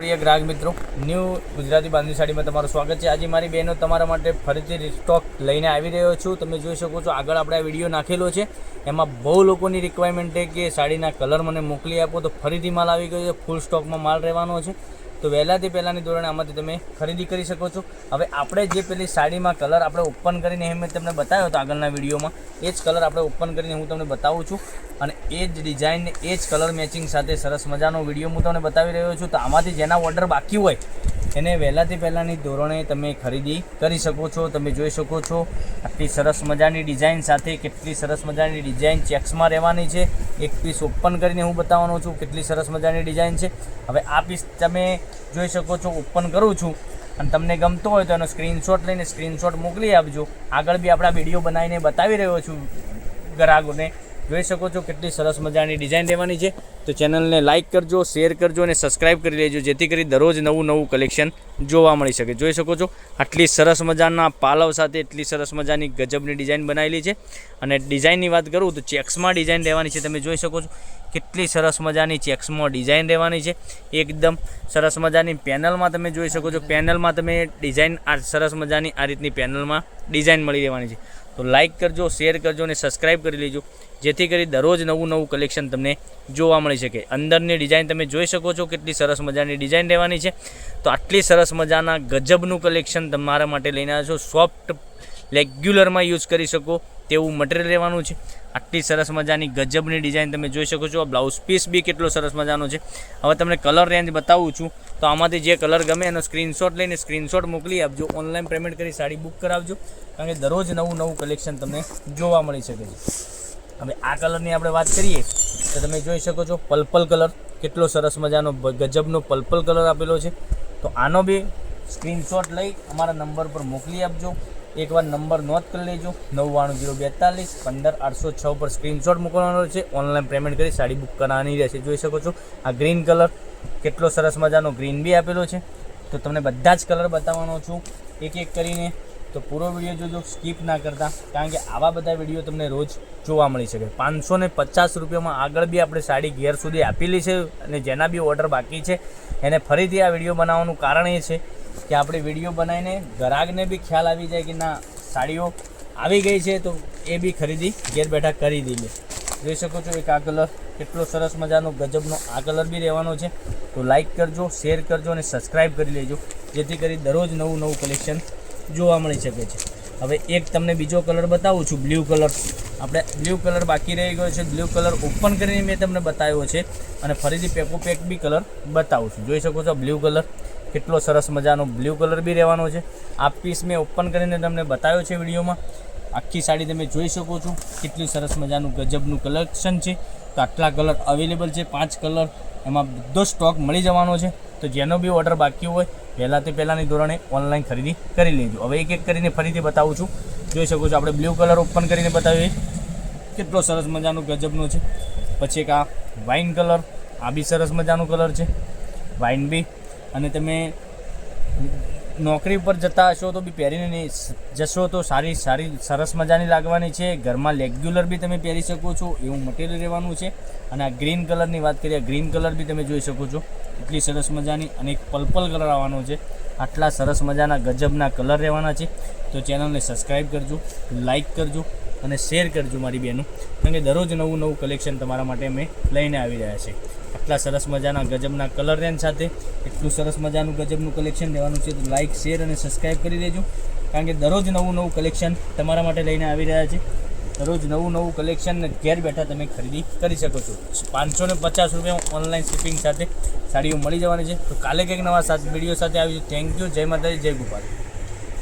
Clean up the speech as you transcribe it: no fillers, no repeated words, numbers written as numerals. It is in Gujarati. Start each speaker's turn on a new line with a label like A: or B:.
A: પ્રિય ગ્રાહક મિત્રો, ન્યૂ ગુજરાતી બાંધણી સાડીમાં તમારું સ્વાગત છે। આજે મારી બહેનો તમારા માટે ફરીથી રીસ્ટોક લઈને આવી રહ્યો છું। તમે જોઈ શકો છો આગળ આપણે આ વિડીયો નાખેલો છે, એમાં બહુ લોકોની રિક્વાયરમેન્ટ છે કે સાડીના કલર મને મોકલી આપો, તો ફરીથી માલ આવી ગયો છે। ફૂલ સ્ટોકમાં માલ રહેવાનો છે, તો વહેલાથી પહેલાંની ધોરણે આમાંથી તમે ખરીદી કરી શકો છો। હવે આપણે જે પેલી સાડીમાં કલર આપણે ઓપન કરીને મેં તમને બતાવ્યો હતો આગળના વિડીયોમાં, એ જ કલર આપણે ઓપન કરીને હું તમને બતાવું છું, અને એ જ ડિઝાઇન એ જ કલર મેચિંગ સાથે સરસ મજાનો વિડીયો હું તમને બતાવી રહ્યો છું। તો આમાંથી જેના ઓર્ડર બાકી હોય એને વહેલાથી પહેલાંની ધોરણે તમે ખરીદી કરી શકો છો। તમે જોઈ શકો છો આટલી સરસ મજાની ડિઝાઇન સાથે, કેટલી સરસ મજાની ડિઝાઇન ચેક્સમાં રહેવાની છે। એક પીસ ઓપન કરીને હું બતાવવાનો છું કેટલી સરસ મજાની ડિઝાઇન છે। હવે આ પીસ તમે જોઈ શકો છો ઓપન કરું છું, અને તમને ગમતો હોય તો એનો સ્ક્રીનશોટ લઈને સ્ક્રીનશોટ મોકલી આપજો। આગળ બી આપણા વિડીયો બનાવીને બતાવી રહ્યો છું ગ્રાહકોને। જોઈ શકો છો કેટલી સરસ મજાની ડિઝાઇન રહેવાની છે। તો ચેનલને લાઇક કરજો, શેર કરજો અને સબસ્ક્રાઈબ કરી લેજો, જેથી કરી દરરોજ નવું કલેક્શન જોવા મળી શકે। જોઈ શકો છો આટલી સરસ મજાના પાલવ સાથે એટલી સરસ મજાની ગજબની ડિઝાઇન બનાવેલી છે। અને ડિઝાઇનની વાત કરું તો ચેક્સમાં ડિઝાઇન રહેવાની છે। તમે જોઈ શકો છો કેટલી સરસ મજાની ચેક્સમાં ડિઝાઇન રહેવાની છે, એકદમ સરસ મજાની પેનલમાં તમે જોઈ શકો છો। પેનલમાં તમે ડિઝાઇન આ સરસ મજાની આ રીતની પેનલમાં ડિઝાઇન મળી રહેવાની છે। તો લાઇક કરજો, શેર કરજો અને સબસ્ક્રાઈબ કરી લેજો, જેથી કરી દરરોજ નવું કલેક્શન તમને જોવા મળી શકે। અંદરની ડિઝાઇન તમે જોઈ શકો છો કેટલી સરસ મજાની ડિઝાઇન રહેવાની છે। તો આટલી સરસ મજાના ગજબનું કલેક્શન તમારા માટે લઈને આવ્યા છો। સોફ્ટ રેગ્યુલરમાં યુઝ કરી શકો તેવું મટીરિયલ રહેવાનું છે। આટલી સરસ મજાની ગજબની ડિઝાઇન તમે જોઈ શકો છો। બ્લાઉઝ પીસ બી કેટલો સરસ મજાનો છે। હવે તમને કલર રેન્જ બતાવું છું, તો આમાંથી જે કલર ગમે એનો સ્ક્રીનશોટ લઈને સ્ક્રીનશોટ મોકલી આપજો, ઓનલાઈન પેમેન્ટ કરી સાડી બુક કરાવજો, કારણ કે દરરોજ નવું કલેક્શન તમને જોવા મળી શકે છે। હવે આ કલરની આપણે વાત કરીએ તો તમે જોઈ શકો છો પર્પલ કલર, કેટલો સરસ મજાનો ગજબનો પર્પલ કલર આપેલો છે। તો આનો બી સ્ક્રીનશોટ લઈ અમારા નંબર પર મોકલી આપજો। એકવાર નંબર નોટ કરી લેજો, 990242 15806 પર સ્ક્રીનશોટ મોકલવાનો છે, ઓનલાઈન પેમેન્ટ કરી સાડી બુક કરવાની રહેશે। જોઈ શકો છો આ ગ્રીન કલર, કેટલો સરસ મજાનો ગ્રીન બી આપેલો છે। તો તમને બધા જ કલર બતાવવાનો છું એક એક કરીને, તો પૂરો વિડીયો જોજો, સ્કીપ ના કરતા, કારણ કે આવા બધા વિડીયો તમને રોજ જોવા મળી શકે। 550 રૂપિયામાં આગળ બી આપણે સાડી ઘેર સુધી આપેલી છે, અને જેના બી ઓર્ડર બાકી છે એને ફરીથી આ વિડીયો બનાવવાનું કારણ એ છે કે આપણે વિડીયો બનાવીને ગ્રાહકને બી ખ્યાલ આવી જાય કે ના સાડીઓ આવી ગઈ છે, તો એ બી ખરીદી ઘેર બેઠા કરી દઈએ। જોઈ શકો છો એક આ કલર, કેટલો સરસ મજાનો ગજબનો આ કલર બી રહેવાનો છે। તો લાઇક કરજો, શેર કરજો અને સબસ્ક્રાઈબ કરી લેજો, જેથી કરી દરરોજ નવું કલેક્શન જોવા મળી શકે છે। હવે એક તમને બીજો કલર બતાવું છું, બ્લુ કલર। આપણે બ્લુ કલર બાકી રહી ગયો છે, બ્લુ કલર ઓપન કરીને મેં તમને બતાવ્યો છે, અને ફરીથી પેક બી કલર બતાવું છું। જોઈ શકો છો બ્લુ કલર, કેટલો સરસ મજાનો બ્લુ કલર બી રહેવાનો છે। આ પીસ મેં ઓપન કરીને તમને બતાવ્યો છે વિડીયોમાં। આખી સાડી તમે જોઈ શકો છો કેટલી સરસ મજાનું ગજબનું કલેક્શન છે। તો આટલા કલર અવેલેબલ છે, 5 કલર, એમાં બધો સ્ટોક મળી જવાનો છે। તો જેનો બી ઓર્ડર બાકી હોય પહેલાંથી પહેલાંની ધોરણે ઓનલાઈન ખરીદી કરી લેજો। હવે એક એક કરીને ફરીથી બતાવું છું। જોઈ શકો છો આપણે બ્લુ કલર ઓપન કરીને બતાવીએ, કેટલો સરસ મજાનું ગજબનું છે। પછી એક આ વાઇન કલર, આ બી સરસ મજાનું કલર છે, વાઇન બી, અને તમે નોકરી પર જતા હશો તો બી પહેરીને જશો તો સારી સરસ મજાની લાગવાની છે। ઘરમાં રેગ્યુલર બી તમે પહેરી શકો છો એવું મટીરિયલ રહેવાનું છે। અને આ ગ્રીન કલરની વાત કરીએ, ગ્રીન કલર બી તમે જોઈ શકો છો એટલી સરસ મજાની, અને એક પર્પલ કલર આવવાનો છે। આટલા સરસ મજાના ગજબના કલર રહેવાના છે। તો ચેનલને સબસ્ક્રાઈબ કરજો, લાઇક કરજો અને શેર કરજો મારી બહેનો, કારણ કે દરરોજ નવું કલેક્શન તમારા માટે અમે લઈને આવી રહ્યા છીએ। આટલા સરસ મજાના ગજબના કલર રેન્જ સાથે એટલું સરસ મજાનું ગજબનું કલેક્શન રહેવાનું છે। તો લાઇક, શેર અને સબસ્ક્રાઈબ કરી દેજો, કારણ કે દરરોજ નવું કલેક્શન તમારા માટે લઈને આવી રહ્યા છે। દરરોજ નવું કલેક્શન ઘેર બેઠા તમે ખરીદી કરી શકો છો। 550 રૂપિયા ઓનલાઈન શિપિંગ સાથે સાડીઓ મળી જવાની છે। તો કાલે કંઈક નવા વિડીયો સાથે આવીશું। થેન્ક યુ, જય માતાજી, જય ગોપાલ।